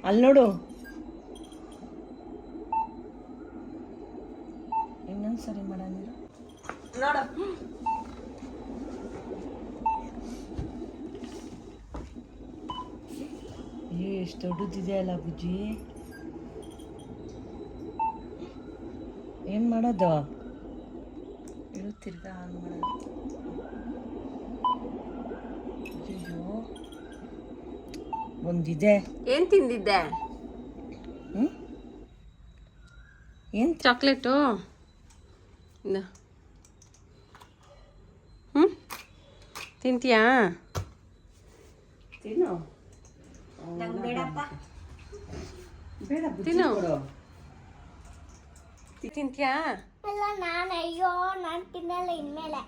ಅಲ್ಲಿ ನೋಡು. ಇನ್ನೊಂದು ಸರಿ ಮಾಡೋಣ ನೋಡು. ಎಷ್ಟು ದೊಡ್ಡದಿದೆ ಅಲ್ಲ ಬುಜ್ಜಿ. ಏನು ಮಾಡೋದು? ಇದು ತಿರ್ಗಾ ಹಾಗೆ ಮಾಡೋದು. ಅಯ್ಯೋ ಒಂದಿದೆ. ಏನು ತಿಂದಿದ್ದೆ? ಏನು ಚಾಕ್ಲೇಟು? ತಿಂತೀಯಾ? ತಿನ್ನು. ಬೇಡಪ್ಪ. ಬೇಡ ತಿನ್ನು. ಕೊಡು. ತಿಂತೀಯಾ? ಇಲ್ಲ ನಾನು, ಅಯ್ಯೋ ನಾನು ತಿನ್ನಲ್ಲ ಇನ್ಮೇಲೆ.